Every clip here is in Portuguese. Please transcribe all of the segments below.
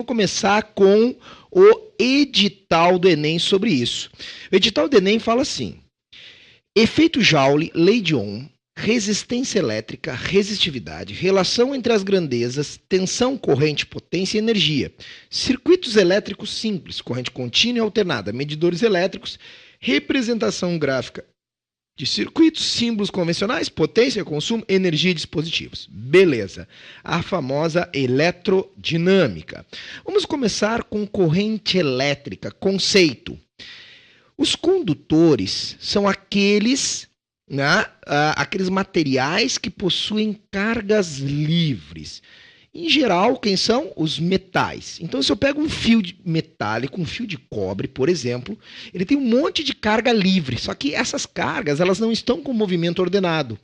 começar com o edital do Enem sobre isso. O edital do Enem fala assim: efeito Joule, lei de Ohm, resistência elétrica, resistividade, relação entre as grandezas, tensão, corrente, potência e energia, circuitos elétricos simples, corrente contínua e alternada, medidores elétricos, representação gráfica de circuitos, símbolos convencionais, potência, consumo, energia e dispositivos. Beleza. A famosa eletrodinâmica. Vamos começar com corrente elétrica, conceito. Os condutores são aqueles materiais que possuem cargas livres. Em geral, quem são? Os metais. Então, se eu pego um fio metálico, um fio de cobre, por exemplo, ele tem um monte de carga livre, só que essas cargas elas não estão com movimento ordenado.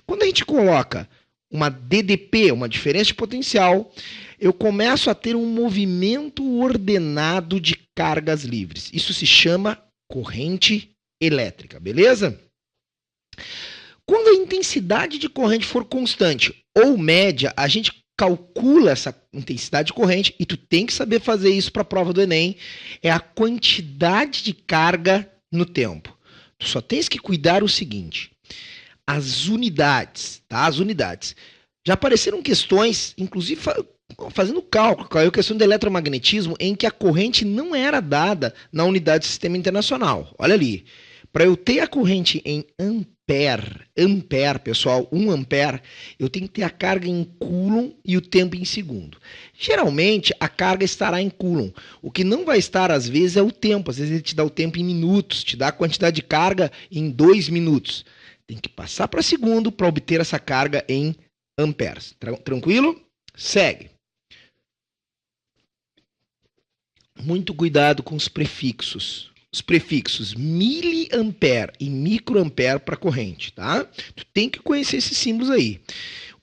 Quando a gente coloca uma DDP, uma diferença de potencial, eu começo a ter um movimento ordenado de cargas livres. Isso se chama corrente elétrica, beleza? Quando a intensidade de corrente for constante ou média, a gente calcula essa intensidade de corrente e tu tem que saber fazer isso para a prova do Enem. É a quantidade de carga no tempo. Tu só tens que cuidar o seguinte: as unidades, tá? As unidades. Já apareceram questões, inclusive fazendo cálculo, caiu questão de eletromagnetismo, em que a corrente não era dada na unidade de sistema internacional. Olha ali. Para eu ter a corrente em ampere, pessoal, 1 ampere, eu tenho que ter a carga em coulomb e o tempo em segundo. Geralmente, a carga estará em coulomb. O que não vai estar, às vezes, é o tempo. Às vezes, ele te dá o tempo em minutos, te dá a quantidade de carga em 2 minutos. Tem que passar para segundo para obter essa carga em amperes. Tranquilo? Segue. Muito cuidado com os prefixos. Os prefixos miliampere e microampere para corrente, tá? Tu tem que conhecer esses símbolos aí.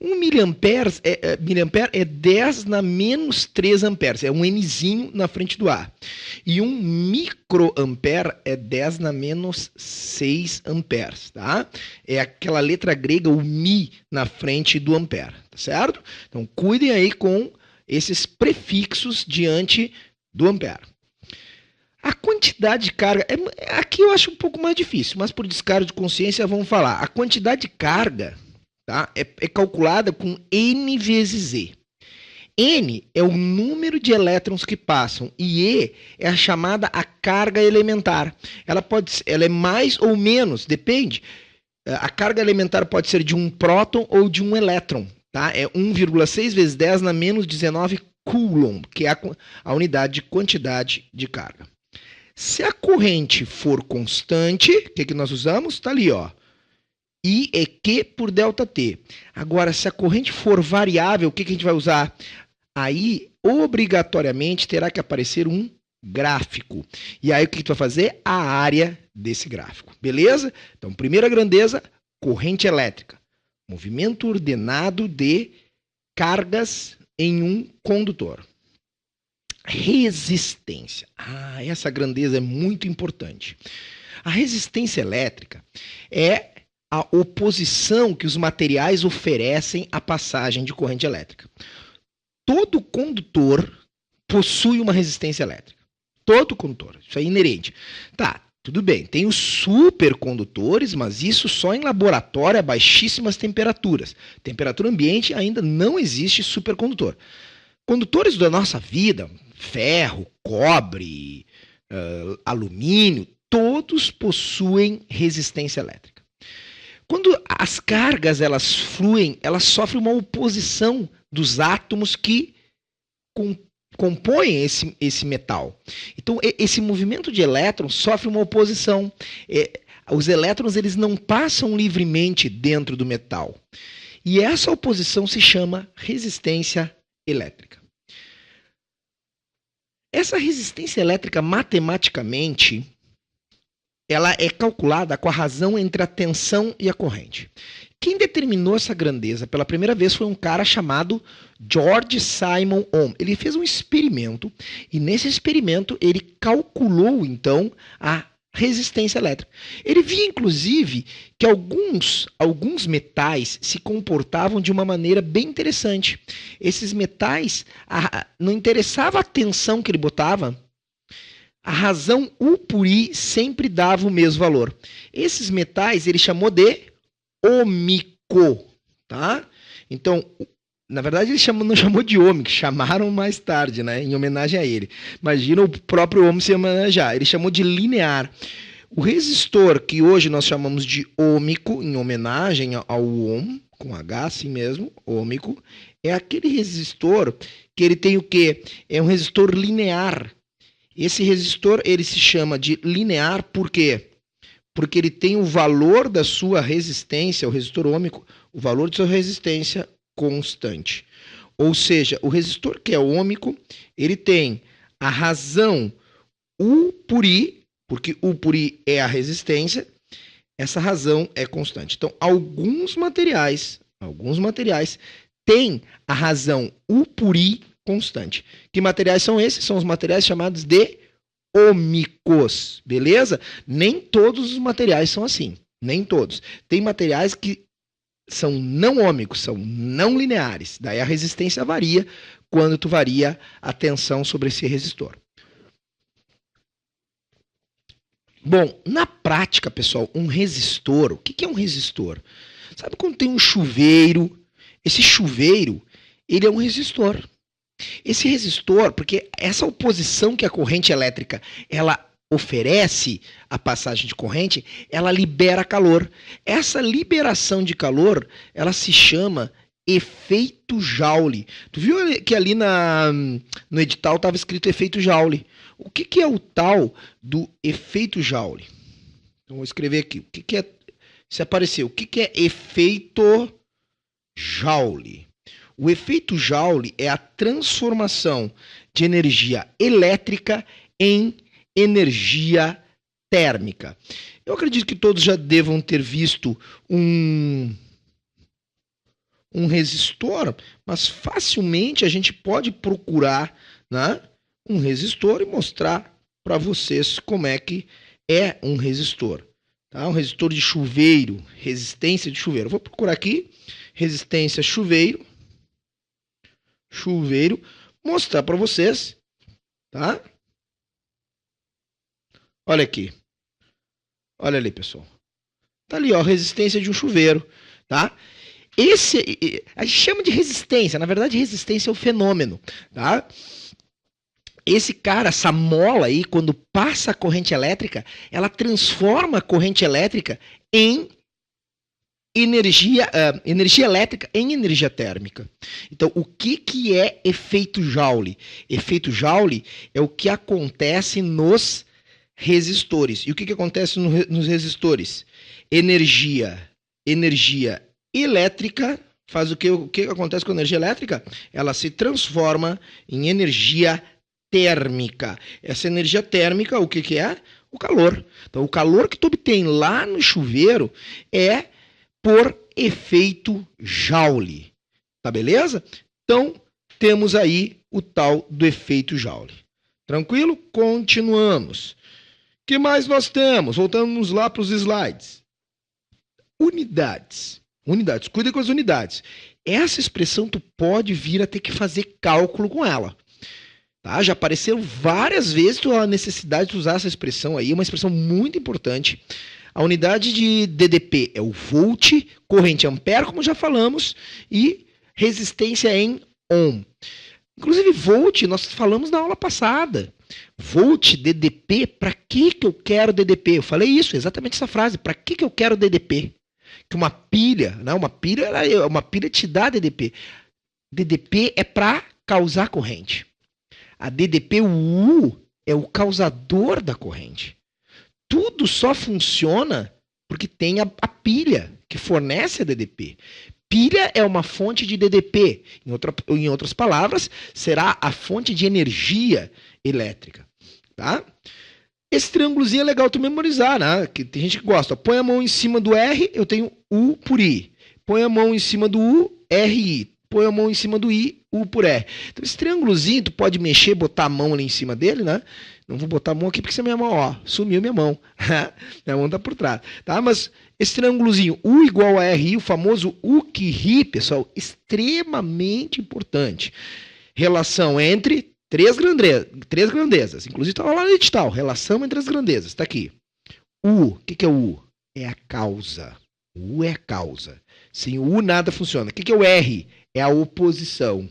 Um miliampere é 10 na menos 3 amperes, é um Mzinho na frente do A. E um microampere é 10 na menos 6 amperes, tá? É aquela letra grega, o Mi, na frente do ampere, tá certo? Então, cuidem aí com esses prefixos diante do ampere. A quantidade de carga, aqui eu acho um pouco mais difícil, mas por descargo de consciência vamos falar. A quantidade de carga, tá, é calculada com N vezes Z. N é o número de elétrons que passam e E é a chamada a carga elementar. Ela é mais ou menos, depende. A carga elementar pode ser de um próton ou de um elétron. Tá? É 1,6 vezes 10 na menos 19 coulomb, que é a unidade de quantidade de carga. Se a corrente for constante, o que nós usamos? Está ali, ó. I é Q por ΔT. Agora, se a corrente for variável, o que a gente vai usar? Aí, obrigatoriamente, terá que aparecer um gráfico. E aí, o que tu vai fazer? A área desse gráfico. Beleza? Então, primeira grandeza, corrente elétrica. Movimento ordenado de cargas em um condutor. Resistência. Essa grandeza é muito importante. A resistência elétrica é a oposição que os materiais oferecem à passagem de corrente elétrica. Todo condutor possui uma resistência elétrica. Todo condutor. Isso é inerente. Tá, tudo bem. Tem os supercondutores, mas isso só em laboratório a baixíssimas temperaturas. Temperatura ambiente ainda não existe supercondutor. Condutores da nossa vida, ferro, cobre, alumínio, todos possuem resistência elétrica. Quando as cargas elas fluem, elas sofrem uma oposição dos átomos que compõem esse metal. Então, esse movimento de elétrons sofre uma oposição. Os elétrons eles não passam livremente dentro do metal. E essa oposição se chama resistência elétrica. Essa resistência elétrica, matematicamente, ela é calculada com a razão entre a tensão e a corrente. Quem determinou essa grandeza pela primeira vez foi um cara chamado George Simon Ohm. Ele fez um experimento e nesse experimento ele calculou, então, a resistência elétrica. Ele via, inclusive, que alguns metais se comportavam de uma maneira bem interessante. Esses metais, não interessava a tensão que ele botava, a razão U por I sempre dava o mesmo valor. Esses metais ele chamou de ômico, tá? Então, na verdade, ele não chamou de ômico, chamaram mais tarde, né, em homenagem a ele. Imagina o próprio ômico se homenagear. Ele chamou de linear. O resistor, que hoje nós chamamos de ômico, em homenagem ao ohm, com H assim mesmo, ômico, é aquele resistor que ele tem o quê? É um resistor linear. Esse resistor ele se chama de linear por quê? Porque ele tem o valor da sua resistência, o resistor ômico, o valor de sua resistência constante. Ou seja, o resistor que é ômico, ele tem a razão U por I, porque U por I é a resistência, essa razão é constante. Então, alguns materiais têm a razão U por I constante. Que materiais são esses? São os materiais chamados de ômicos, beleza? Nem todos os materiais são assim, nem todos. Tem materiais que são não ômicos, são não lineares. Daí a resistência varia quando tu varia a tensão sobre esse resistor. Bom, na prática, pessoal, um resistor, o que é um resistor? Sabe quando tem um chuveiro? Esse chuveiro, ele é um resistor. Esse resistor, porque essa oposição que a corrente elétrica ela oferece a passagem de corrente, ela libera calor. Essa liberação de calor, ela se chama efeito Joule. Tu viu que ali no edital estava escrito efeito Joule. O que é o tal do efeito Joule? Então, vou escrever aqui. O que é, se apareceu, o que é efeito Joule? O efeito Joule é a transformação de energia elétrica em energia térmica. Eu acredito que todos já devam ter visto um resistor, mas facilmente a gente pode procurar, né, um resistor e mostrar para vocês como é que é um resistor. Tá? Um resistor de chuveiro, resistência de chuveiro. Eu vou procurar aqui, resistência chuveiro, mostrar para vocês, tá? Olha aqui. Olha ali, pessoal. Tá ali, ó, resistência de um chuveiro, tá? A gente chama de resistência, na verdade resistência é o fenômeno, tá? Esse cara, essa mola aí, quando passa a corrente elétrica, ela transforma a corrente elétrica em energia elétrica em energia térmica. Então, o que é efeito Joule? Efeito Joule é o que acontece nos resistores. E o que acontece nos resistores? Energia elétrica faz o que? O que acontece com a energia elétrica? Ela se transforma em energia térmica. Essa energia térmica, o que é? O calor. Então, o calor que tu obtém lá no chuveiro é por efeito Joule. Tá beleza? Então, temos aí o tal do efeito Joule. Tranquilo? Continuamos. O que mais nós temos? Voltamos lá para os slides. Unidades. Cuida com as unidades. Essa expressão tu pode vir a ter que fazer cálculo com ela. Tá? Já apareceu várias vezes a necessidade de usar essa expressão aí, uma expressão muito importante. A unidade de DDP é o volt, corrente ampere, como já falamos, e resistência em ohm. Inclusive, volt, nós falamos na aula passada. Volt, DDP, para que eu quero DDP? Eu falei isso, exatamente essa frase. Para que eu quero DDP? Que uma pilha te dá DDP. DDP é para causar corrente. A DDP, o U, é o causador da corrente. Tudo só funciona porque tem a pilha que fornece a DDP. Pilha é uma fonte de DDP. Em outras palavras, será a fonte de energia elétrica. Tá? Esse triângulozinho é legal tu memorizar, né? Que tem gente que gosta. Põe a mão em cima do R, eu tenho U por I. Põe a mão em cima do U, RI. põe a mão em cima do I, U por R. Então esse triângulozinho, tu pode mexer, botar a mão ali em cima dele, né? Não vou botar a mão aqui porque essa é minha mão, ó, sumiu minha mão. Minha mão tá por trás, tá? Mas esse triângulozinho, U igual a RI, o famoso U que ri, pessoal, extremamente importante. Relação entre três grandezas. Inclusive estava lá no edital, relação entre as grandezas, tá aqui. U, o que é o U? É a causa. O U é a causa. Sem o U nada funciona. O que é o R? É a oposição.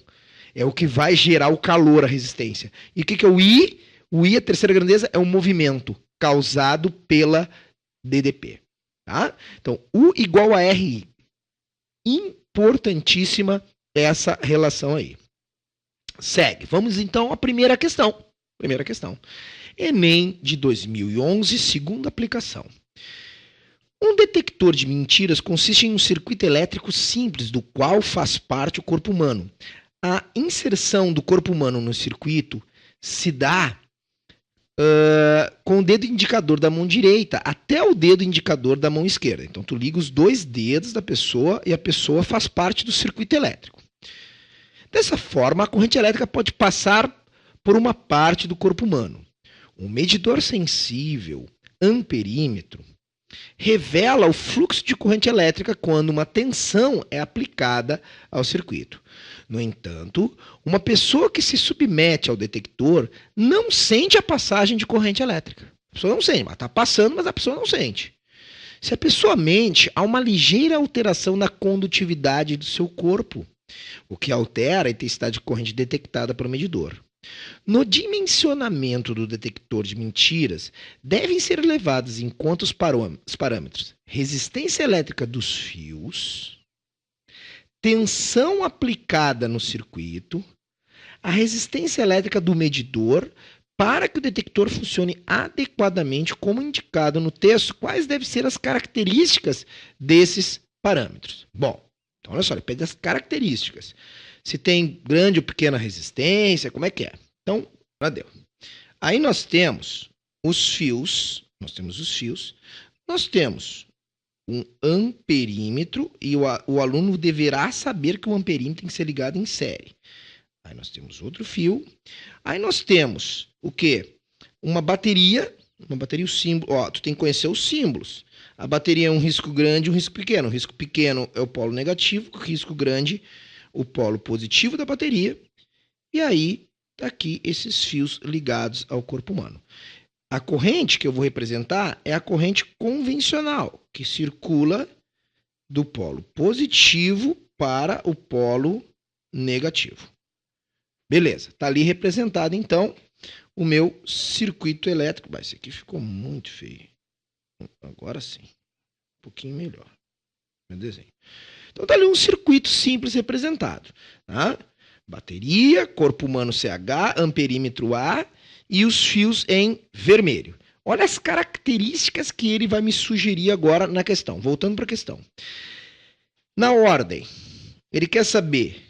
É o que vai gerar o calor, a resistência. E o que é o I? O I, a terceira grandeza, é um movimento causado pela DDP. Tá? Então, U igual a RI. Importantíssima essa relação aí. Segue. Vamos então à primeira questão. Primeira questão. Enem de 2011, segunda aplicação. Um detector de mentiras consiste em um circuito elétrico simples, do qual faz parte o corpo humano. A inserção do corpo humano no circuito se dá com o dedo indicador da mão direita até o dedo indicador da mão esquerda. Então, tu liga os dois dedos da pessoa e a pessoa faz parte do circuito elétrico. Dessa forma, a corrente elétrica pode passar por uma parte do corpo humano. Um medidor sensível, amperímetro, revela o fluxo de corrente elétrica quando uma tensão é aplicada ao circuito. No entanto, uma pessoa que se submete ao detector não sente a passagem de corrente elétrica. A pessoa não sente, está passando, mas a pessoa não sente. Se a pessoa mente, há uma ligeira alteração na condutividade do seu corpo, o que altera a intensidade de corrente detectada pelo medidor. No dimensionamento do detector de mentiras, devem ser levados em conta os parâmetros: resistência elétrica dos fios, tensão aplicada no circuito, a resistência elétrica do medidor, para que o detector funcione adequadamente como indicado no texto. Quais devem ser as características desses parâmetros? Bom, então olha só, ele pede as características. Se tem grande ou pequena resistência, como é que é? Então, já deu. Aí nós temos os fios, nós temos um amperímetro e o aluno deverá saber que o amperímetro tem que ser ligado em série. Aí nós temos outro fio. Aí nós temos o quê? Uma bateria, o símbolo, ó, tu tem que conhecer os símbolos. A bateria é um risco grande e um risco pequeno. O risco pequeno é o polo negativo, o risco grande o polo positivo da bateria, e aí tá aqui esses fios ligados ao corpo humano. A corrente que eu vou representar é a corrente convencional, que circula do polo positivo para o polo negativo. Beleza, tá ali representado então o meu circuito elétrico. Mas esse aqui ficou muito feio. Agora sim, um pouquinho melhor. Meu desenho. Então está ali um circuito simples representado. Tá? Bateria, corpo humano CH, amperímetro A e os fios em vermelho. Olha as características que ele vai me sugerir agora na questão. Voltando para a questão. Na ordem, ele quer saber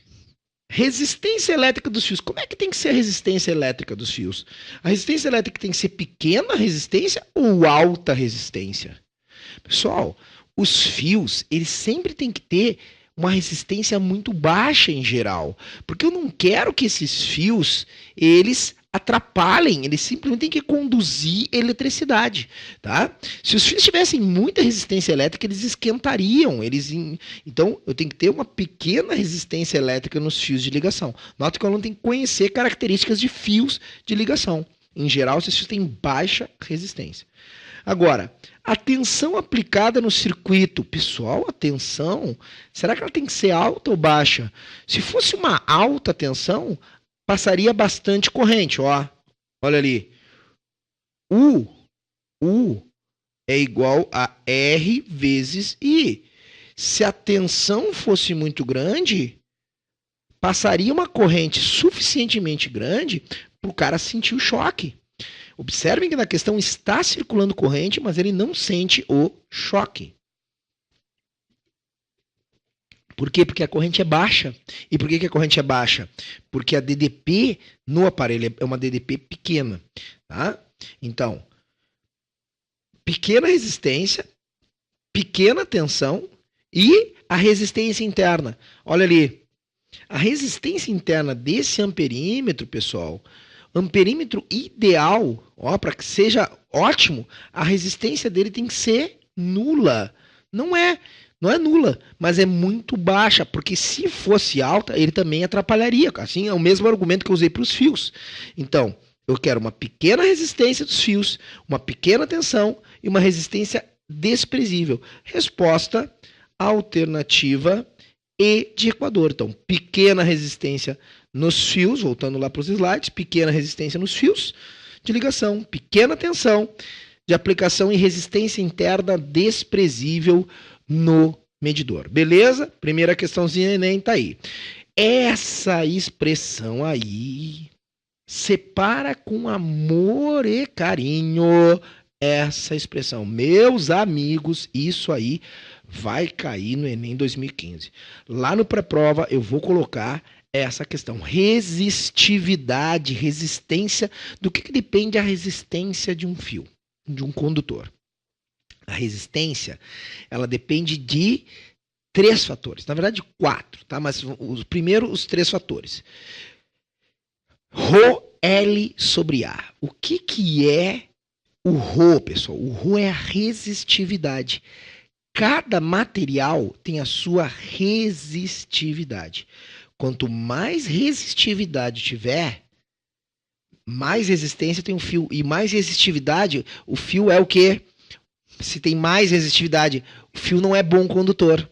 resistência elétrica dos fios. Como é que tem que ser a resistência elétrica dos fios? A resistência elétrica tem que ser pequena resistência ou alta resistência? Pessoal, os fios, eles sempre têm que ter uma resistência muito baixa em geral, porque eu não quero que esses fios, eles atrapalhem, eles simplesmente têm que conduzir eletricidade, tá? Se os fios tivessem muita resistência elétrica, eles esquentariam, então eu tenho que ter uma pequena resistência elétrica nos fios de ligação. Nota que o aluno tem que conhecer características de fios de ligação. Em geral, esses fios têm baixa resistência. Agora, a tensão aplicada no circuito. Pessoal, a tensão, será que ela tem que ser alta ou baixa? Se fosse uma alta tensão, passaria bastante corrente. Ó, olha ali. U é igual a R vezes I. Se a tensão fosse muito grande, passaria uma corrente suficientemente grande para o cara sentir o choque. Observem que na questão está circulando corrente, mas ele não sente o choque. Por quê? Porque a corrente é baixa. E por que a corrente é baixa? Porque a DDP no aparelho é uma DDP pequena. Tá? Então, pequena resistência, pequena tensão e a resistência interna. Olha ali. A resistência interna desse amperímetro, pessoal, amperímetro ideal, para que seja ótimo, a resistência dele tem que ser nula. Não é nula, mas é muito baixa, porque se fosse alta, ele também atrapalharia. Assim, é o mesmo argumento que eu usei para os fios. Então, eu quero uma pequena resistência dos fios, uma pequena tensão e uma resistência desprezível. Resposta alternativa E de Equador. Então, pequena resistência nos fios, voltando lá para os slides, pequena resistência nos fios de ligação, pequena tensão de aplicação e resistência interna desprezível no medidor. Beleza? Primeira questãozinha Enem tá aí. Essa expressão aí separa com amor e carinho essa expressão. Meus amigos, isso aí vai cair no Enem 2015. Lá no pré-prova eu vou colocar essa questão. Resistividade, resistência. Do que depende a resistência de um fio, de um condutor? A resistência, ela depende de 3 fatores. Na verdade, 4, tá? Mas primeiro os 3 fatores. Rho L sobre A. O que é o Rho, pessoal? O Rho é a resistividade. Cada material tem a sua resistividade. Quanto mais resistividade tiver, mais resistência tem o fio. E mais resistividade, o fio é o quê? Se tem mais resistividade, o fio não é bom condutor.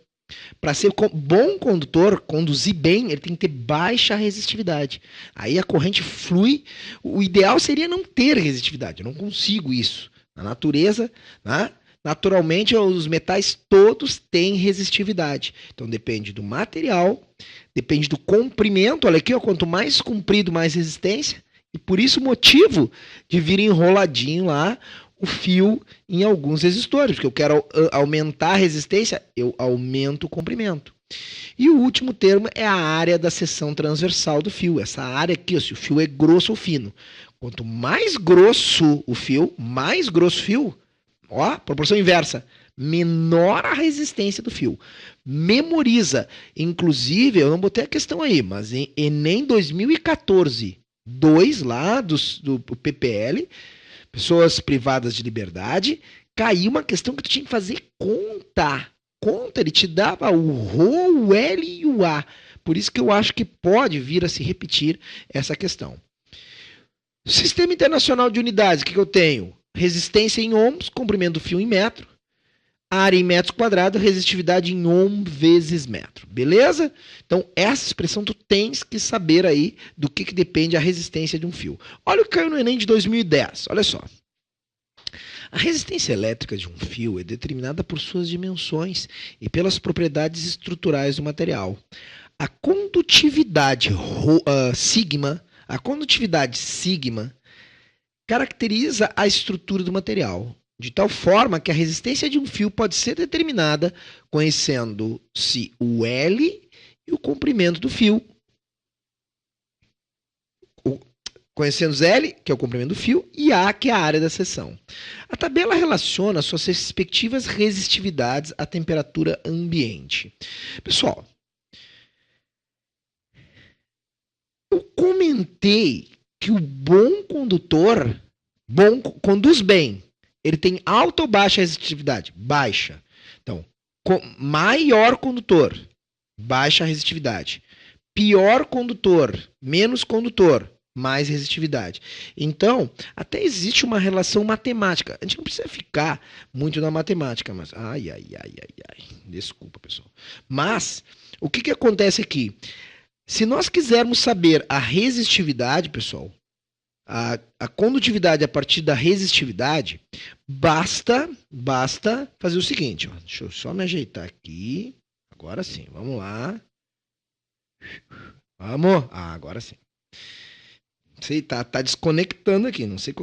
Para ser bom condutor, conduzir bem, ele tem que ter baixa resistividade. Aí a corrente flui. O ideal seria não ter resistividade. Eu não consigo isso. Na natureza, né? Naturalmente, os metais todos têm resistividade. Então depende do material, depende do comprimento. Olha aqui, ó, quanto mais comprido, mais resistência. E por isso o motivo de vir enroladinho lá o fio em alguns resistores, porque eu quero aumentar a resistência, eu aumento o comprimento. E o último termo é a área da seção transversal do fio. Essa área aqui, ó, se o fio é grosso ou fino. Quanto mais grosso o fio, ó, proporção inversa, menor a resistência do fio. Memoriza. Inclusive, eu não botei a questão aí, mas em Enem 2014, 2 lá do PPL, pessoas privadas de liberdade, caiu uma questão que tu tinha que fazer conta. Conta, ele te dava o Rho, o L e o A. Por isso que eu acho que pode vir a se repetir essa questão. Sistema Internacional de Unidades, o que eu tenho? Resistência em ohms, comprimento do fio em metro, área em metros quadrados, resistividade em ohm vezes metro. Beleza? Então, essa expressão tu tens que saber aí do que depende a resistência de um fio. Olha o que caiu no Enem de 2010. Olha só. A resistência elétrica de um fio é determinada por suas dimensões e pelas propriedades estruturais do material. A condutividade sigma caracteriza a estrutura do material, de tal forma que a resistência de um fio pode ser determinada conhecendo-se o L e o comprimento do fio. Conhecendo L, que é o comprimento do fio, e A, que é a área da seção. A tabela relaciona suas respectivas resistividades à temperatura ambiente. Pessoal, eu comentei que o bom condutor conduz bem. Ele tem alta ou baixa resistividade? Baixa. Então, maior condutor, baixa resistividade. Pior condutor, menos condutor, mais resistividade. Então, até existe uma relação matemática. A gente não precisa ficar muito na matemática, mas... Ai. Desculpa, pessoal. Mas, o que acontece aqui? Se nós quisermos saber a resistividade, pessoal, a condutividade a partir da resistividade, basta fazer o seguinte. Ó, deixa eu só me ajeitar aqui. Agora sim, vamos lá. Vamos. Agora sim. Sei, tá desconectando aqui, não sei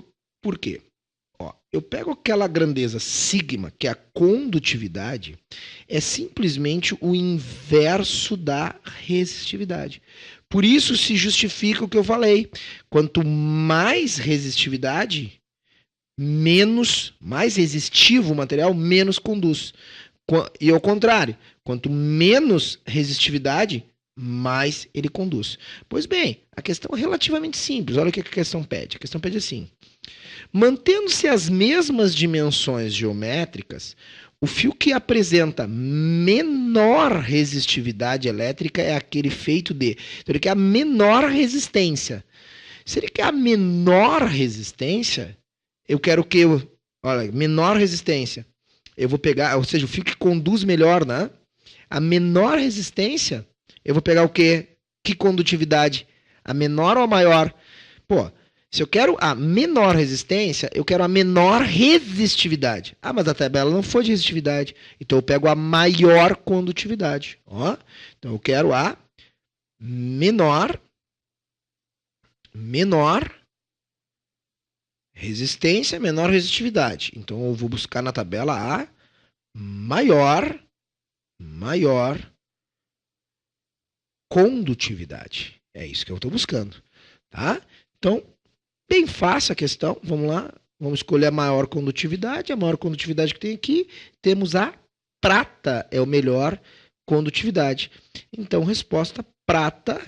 por quê. Ó, eu pego aquela grandeza sigma, que é a condutividade, é simplesmente o inverso da resistividade. Por isso se justifica o que eu falei. Quanto mais resistividade, mais resistivo o material, menos conduz. E ao contrário, quanto menos resistividade, mais ele conduz. Pois bem, a questão é relativamente simples. Olha o que a questão pede. A questão pede assim: mantendo-se as mesmas dimensões geométricas, o fio que apresenta menor resistividade elétrica é aquele feito de... Então, ele quer a menor resistência. Se ele quer a menor resistência, eu quero que... Olha, menor resistência. Eu vou pegar... Ou seja, o fio que conduz melhor, né? A menor resistência, eu vou pegar o quê? Que condutividade? A menor ou a maior? Pô, se eu quero a menor resistência, eu quero a menor resistividade. Ah, mas a tabela não foi de resistividade. Então eu pego a maior condutividade. Ó, então eu quero a menor resistência, menor resistividade. Então eu vou buscar na tabela a maior condutividade. É isso que eu estou buscando, tá? Então, bem fácil a questão. Vamos lá. Vamos escolher a maior condutividade. A maior condutividade que tem aqui, temos a prata, é o melhor condutividade. Então, resposta prata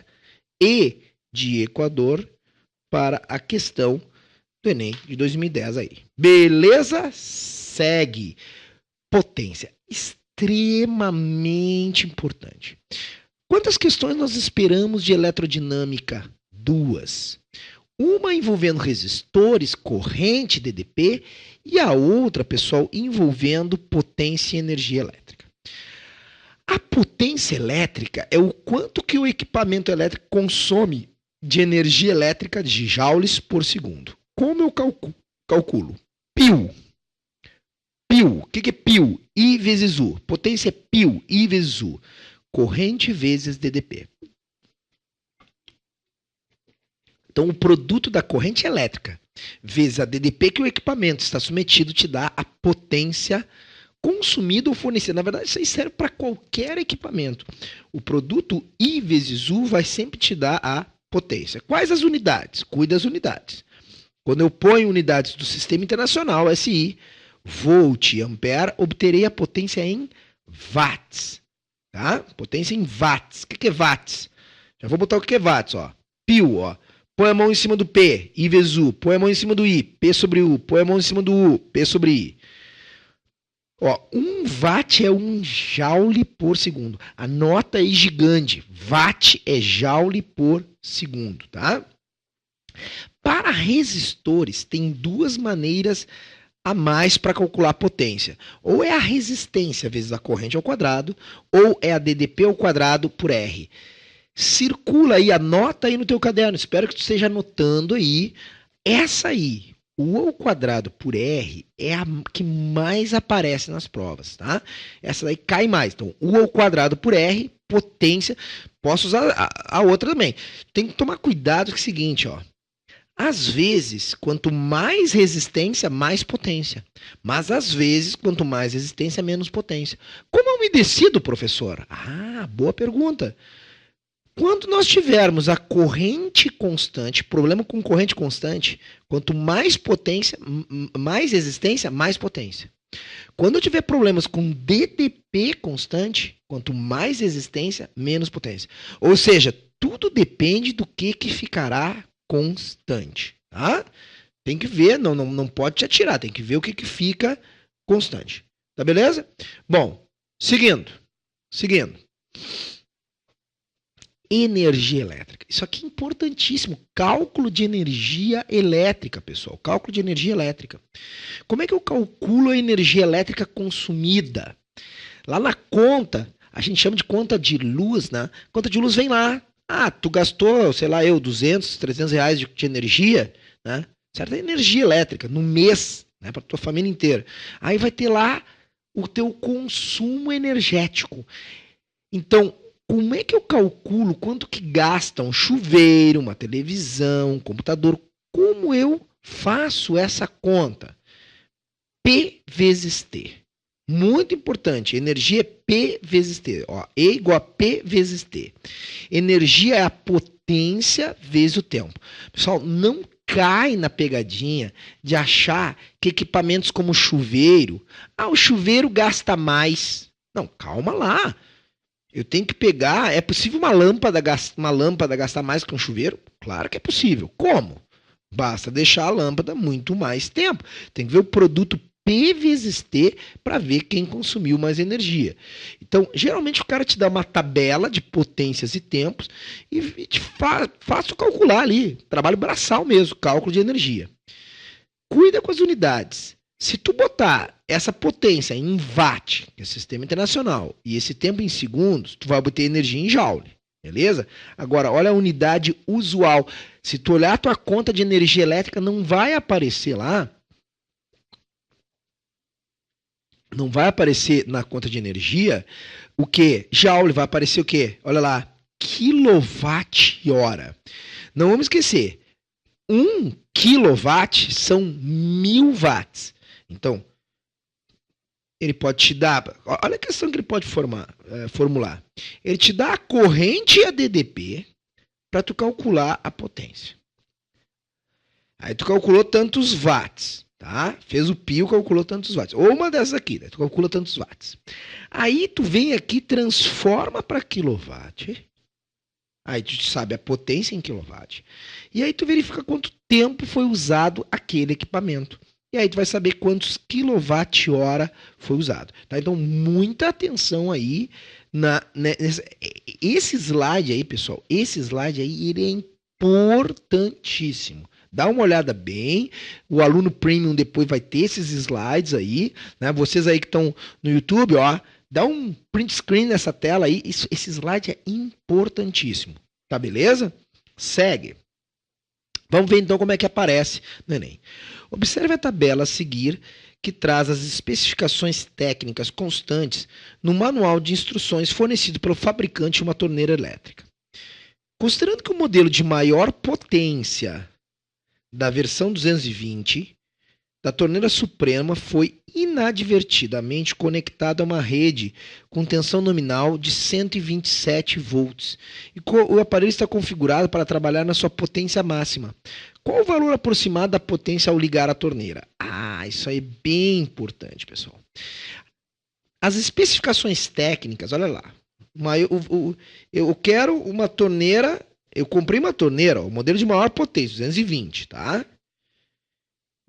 e de Equador para a questão do Enem de 2010 aí. Beleza? Segue. Potência. Extremamente importante. Quantas questões nós esperamos de eletrodinâmica? 2. Uma envolvendo resistores, corrente, DDP, e a outra, pessoal, envolvendo potência e energia elétrica. A potência elétrica é o quanto que o equipamento elétrico consome de energia elétrica de joules por segundo. Como eu calculo? Π. O que é π? I vezes U. Potência é π, I vezes U. Corrente vezes DDP. Então, o produto da corrente elétrica vezes a DDP que o equipamento está submetido te dá a potência consumida ou fornecida. Na verdade, isso aí serve para qualquer equipamento. O produto I vezes U vai sempre te dar a potência. Quais as unidades? Cuide das unidades. Quando eu ponho unidades do Sistema Internacional, SI, volt e ampere, obterei a potência em watts. Tá? Potência em watts. O que é watts? Já vou botar o que é watts. Ó. Pio, ó. Põe a mão em cima do P, I vezes U. Põe a mão em cima do I, P sobre U. Põe a mão em cima do U, P sobre I. Ó, 1 watt é 1 joule por segundo. Anota aí gigante. Watt é joule por segundo, tá? Para resistores, tem duas maneiras a mais para calcular a potência. Ou é a resistência vezes a corrente ao quadrado, ou é a DDP ao quadrado por R. Circula aí, anota aí no teu caderno. Espero que tu esteja anotando aí. Essa aí, U ao quadrado por R, é a que mais aparece nas provas, tá? Essa daí cai mais. Então, U ao quadrado por R, potência. Posso usar a outra também. Tem que tomar cuidado com o seguinte, ó. Às vezes, quanto mais resistência, mais potência. Mas, às vezes, quanto mais resistência, menos potência. Como eu me decido, professor? Ah, boa pergunta. Quando nós tivermos a corrente constante, problema com corrente constante, quanto mais potência, mais resistência, mais potência. Quando eu tiver problemas com DDP constante, quanto mais resistência, menos potência. Ou seja, tudo depende do que ficará constante. Tá? Tem que ver, não pode te atirar, tem que ver o que fica constante. Tá beleza? Bom, seguindo. Energia elétrica. Isso aqui é importantíssimo. Cálculo de energia elétrica, pessoal. Cálculo de energia elétrica. Como é que eu calculo a energia elétrica consumida? Lá na conta, a gente chama de conta de luz, né? Conta de luz vem lá. Ah, tu gastou, sei lá, 200, 300 reais de energia, né? Certa energia elétrica no mês, né? Para tua família inteira. Aí vai ter lá o teu consumo energético. Então, como é que eu calculo quanto que gasta um chuveiro, uma televisão, um computador? Como eu faço essa conta? P vezes T. Muito importante. Energia é P vezes T. Ó, E igual a P vezes T. Energia é a potência vezes o tempo. Pessoal, não cai na pegadinha de achar que equipamentos como chuveiro... Ah, o chuveiro gasta mais. Não, calma lá. Eu tenho que pegar. É possível uma lâmpada gastar mais que um chuveiro? Claro que é possível. Como? Basta deixar a lâmpada muito mais tempo. Tem que ver o produto P vezes T para ver quem consumiu mais energia. Então, geralmente o cara te dá uma tabela de potências e tempos e te faz calcular ali. Trabalho braçal mesmo, cálculo de energia. Cuida com as unidades. Se tu botar essa potência em watt, que é sistema internacional, e esse tempo em segundos, tu vai obter energia em joule, beleza? Agora, olha a unidade usual. Se tu olhar a tua conta de energia elétrica, não vai aparecer lá, não vai aparecer na conta de energia o que? Joule, vai aparecer o quê? Olha lá, quilowatt-hora. Não vamos esquecer, 1 quilowatt são 1000 watts. Então, ele pode te dar... Olha a questão que ele pode formular. Ele te dá a corrente e a DDP para tu calcular a potência. Aí tu calculou tantos watts, tá? Fez o pio, calculou tantos watts. Ou uma dessas aqui, né? Tu calcula tantos watts. Aí tu vem aqui, transforma para quilowatt. Aí tu sabe a potência em quilowatt. E aí tu verifica quanto tempo foi usado aquele equipamento. E aí tu vai saber quantos quilowatt-hora foi usado. Tá? Então, muita atenção aí. Esse slide aí, pessoal, ele é importantíssimo. Dá uma olhada bem. O aluno premium depois vai ter esses slides aí. Né? Vocês aí que estão no YouTube, ó, dá um print screen nessa tela aí. Esse slide é importantíssimo. Tá beleza? Segue. Vamos ver então como é que aparece no Enem. Observe a tabela a seguir, que traz as especificações técnicas constantes no manual de instruções fornecido pelo fabricante de uma torneira elétrica. Considerando que o modelo de maior potência da versão 220 da torneira suprema foi inadvertidamente conectado a uma rede com tensão nominal de 127 volts e o aparelho está configurado para trabalhar na sua potência máxima. Qual o valor aproximado da potência ao ligar a torneira? Isso aí é bem importante, pessoal. As especificações técnicas, olha lá. Eu quero uma torneira, eu comprei uma torneira, o modelo de maior potência, 220, tá?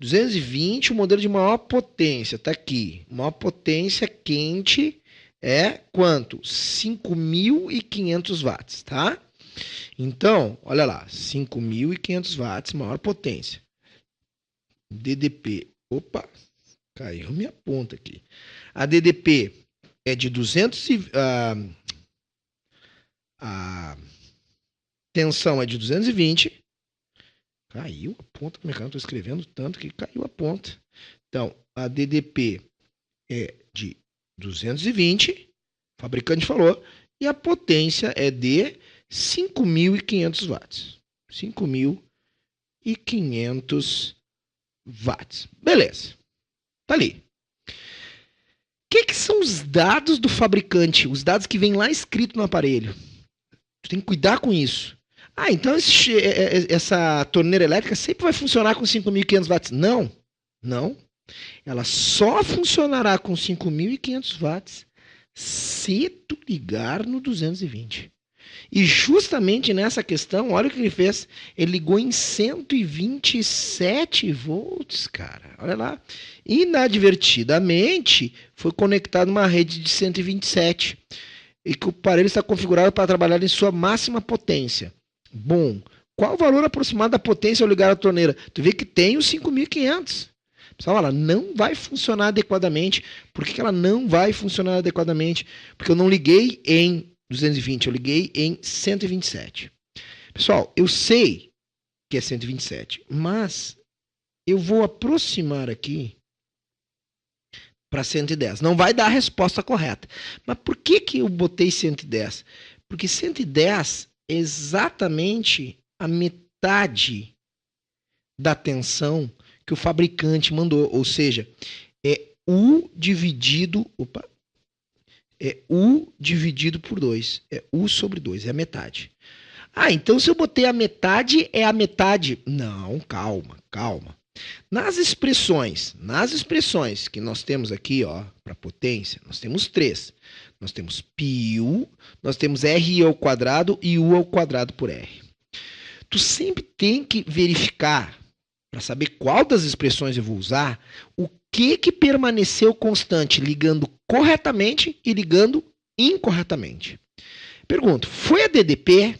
220, o modelo de maior potência, tá aqui. Maior potência quente é quanto? 5.500 watts, tá? Então, olha lá, 5.500 watts, maior potência. DDP, opa, caiu minha ponta aqui. A DDP é de 200 a tensão é de 220. Caiu a ponta do meu canal, estou escrevendo tanto que caiu a ponta. Então, a DDP é de 220, o fabricante falou, e a potência é de 5.500 watts. 5.500 watts. Beleza. Tá ali. O que são os dados do fabricante? Os dados que vêm lá escrito no aparelho. Tu tem que cuidar com isso. Então essa torneira elétrica sempre vai funcionar com 5.500 watts. Não. Ela só funcionará com 5.500 watts se tu ligar no 220. E justamente nessa questão, olha o que ele fez. Ele ligou em 127 volts, cara. Olha lá. Inadvertidamente, foi conectado uma rede de 127. E que o aparelho está configurado para trabalhar em sua máxima potência. Bom, qual o valor aproximado da potência ao ligar a torneira? Tu vê que tem os 5.500. Pessoal, ela não vai funcionar adequadamente. Por que ela não vai funcionar adequadamente? Porque eu não liguei em 220, eu liguei em 127. Pessoal, eu sei que é 127, mas eu vou aproximar aqui para 110. Não vai dar a resposta correta. Mas por que eu botei 110? Porque 110 é exatamente a metade da tensão que o fabricante mandou. Ou seja, é U dividido... É U dividido por 2. É U sobre 2, é a metade. Então se eu botei a metade, é a metade. Não, calma. Nas expressões que nós temos aqui, ó, para potência, nós temos três. Nós temos πu, nós temos r ao quadrado e u ao quadrado por r. Tu sempre tem que verificar, para saber qual das expressões eu vou usar, o que permaneceu constante, ligando corretamente e ligando incorretamente. Pergunto, foi a DDP?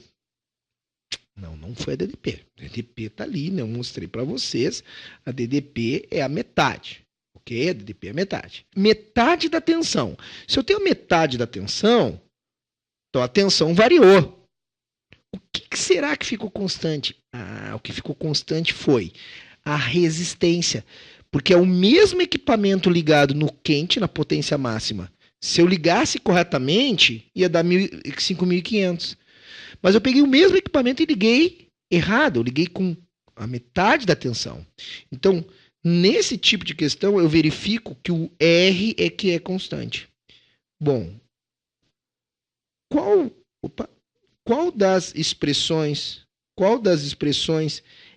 Não foi a DDP. A DDP está ali, né? Eu mostrei para vocês. A DDP é a metade. Ok? A DDP é a metade. Metade da tensão. Se eu tenho metade da tensão, então a tensão variou. O que será que ficou constante? O que ficou constante foi a resistência. Porque é o mesmo equipamento ligado no quente, na potência máxima. Se eu ligasse corretamente, ia dar 5.500. Mas eu peguei o mesmo equipamento e liguei errado. Eu liguei com a metade da tensão. Então, nesse tipo de questão, eu verifico que o R é que é constante. Bom, qual das expressões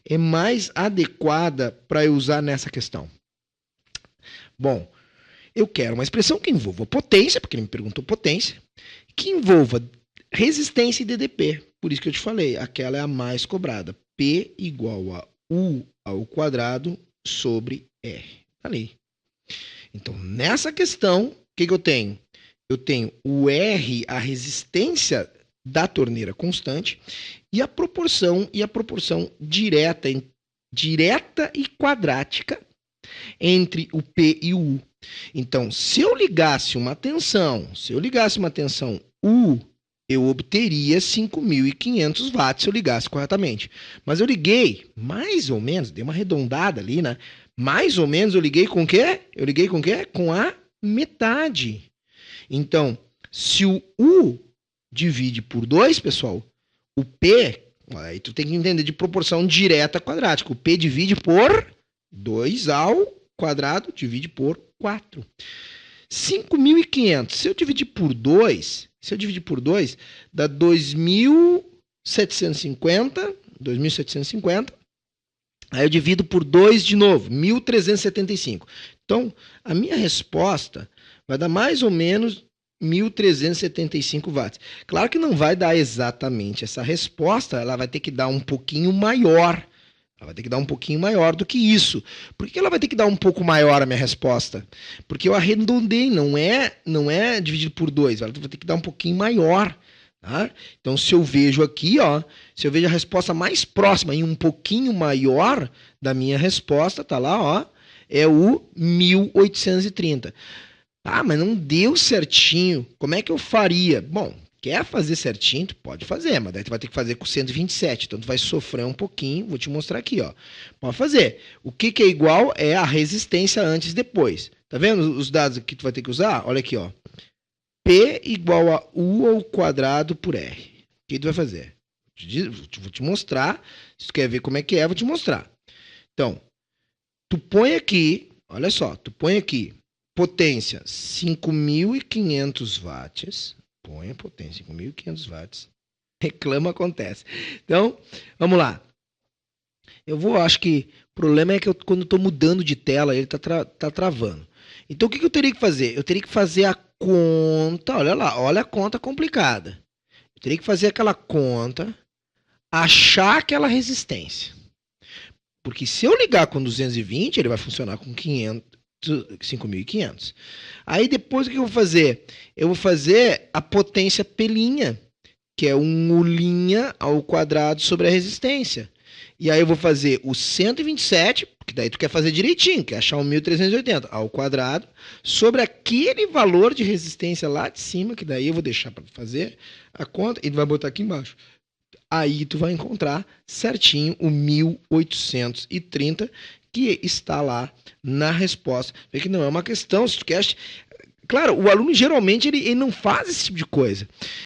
é mais adequada para eu usar nessa questão? Bom, eu quero uma expressão que envolva potência, porque ele me perguntou potência, que envolva resistência e DDP. Por isso que eu te falei, aquela é a mais cobrada. P igual a U ao quadrado sobre R. Tá ali. Então, nessa questão, o que eu tenho? Eu tenho o R, a resistência da torneira constante, e a proporção direta e quadrática entre o P e o U. Então, se eu ligasse uma tensão U, eu obteria 5.500 watts se eu ligasse corretamente. Mas eu liguei mais ou menos, dei uma arredondada ali, né? Mais ou menos eu liguei com o quê? Com a metade. Então, se o U divide por 2, pessoal, o P, aí tu tem que entender de proporção direta quadrática. O P divide por 2 ao quadrado, divide por 4. 5.500. Se eu dividir por 2, dá 2.750. Aí eu divido por 2 de novo, 1.375. Então, a minha resposta vai dar mais ou menos 1.375 watts. Claro que não vai dar exatamente essa resposta, ela vai ter que dar um pouquinho maior. Ela vai ter que dar um pouquinho maior do que isso. Por que ela vai ter que dar um pouco maior a minha resposta? Porque eu arredondei, não é dividido por 2, ela vai ter que dar um pouquinho maior. Tá? Então, se eu vejo aqui, ó, se eu vejo a resposta mais próxima e um pouquinho maior da minha resposta, tá lá, ó, é o 1.830. Ah, mas não deu certinho. Como é que eu faria? Bom, quer fazer certinho? Tu pode fazer, mas daí tu vai ter que fazer com 127. Então tu vai sofrer um pouquinho. Vou te mostrar aqui, ó. Pode fazer. O que é igual é a resistência antes e depois. Tá vendo os dados que tu vai ter que usar? Olha aqui, ó. P igual a U ao quadrado por R. O que tu vai fazer? Vou te mostrar. Se tu quer ver como é que é, vou te mostrar. Então, tu põe aqui, olha só, tu põe aqui potência 5.500 watts. Põe a potência 5.500 watts. Reclama, acontece. Então, vamos lá. Acho que o problema é que quando eu estou mudando de tela, ele tá travando. Então, o que eu teria que fazer? Eu teria que fazer a conta, olha lá, olha a conta complicada. Eu teria que fazer aquela conta, achar aquela resistência. Porque se eu ligar com 220, ele vai funcionar com 5.500. Aí depois o que eu vou fazer? Eu vou fazer a potência P', que é 1 U' ao quadrado sobre a resistência. E aí eu vou fazer o 127, porque daí tu quer fazer direitinho, quer achar o 1.380 ao quadrado, sobre aquele valor de resistência lá de cima, que daí eu vou deixar para fazer a conta, e tu vai botar aqui embaixo. Aí tu vai encontrar certinho o 1.830, que está lá na resposta. Vê que não é uma questão, se tu quer... Claro, o aluno geralmente ele não faz esse tipo de coisa.